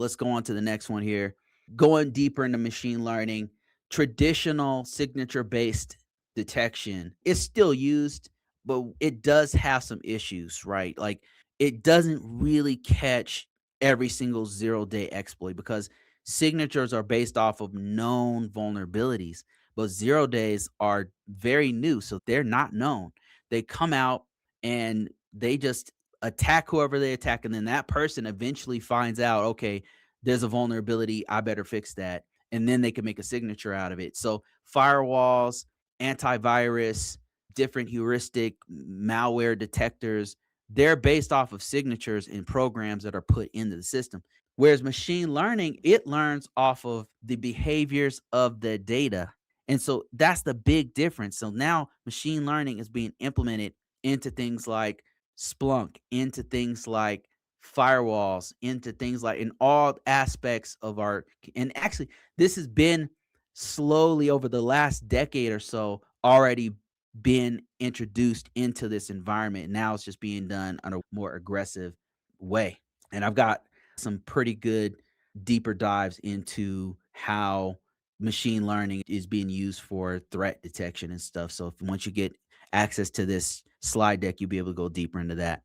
Let's go on to the next one here. Going deeper into machine learning, traditional signature based detection is still used, but it does have some issues, right? Like it doesn't really catch every single 0-day exploit because signatures are based off of known vulnerabilities, but 0 days are very new. So they're not known. They come out and they just attack whoever they attack. And then that person eventually finds out, okay, there's a vulnerability. I better fix that. And then they can make a signature out of it. So firewalls, antivirus, different heuristic malware detectors, they're based off of signatures and programs that are put into the system. Whereas machine learning, it learns off of the behaviors of the data. And so that's the big difference. So now machine learning is being implemented into things like Splunk, into things like firewalls, into things like in all aspects of our, and actually this has been slowly over the last decade or so already been introduced into this environment. Now it's just being done on a more aggressive way. And I've got some pretty good deeper dives into how machine learning is being used for threat detection and stuff. So if once you get access to this slide deck, you'll be able to go deeper into that.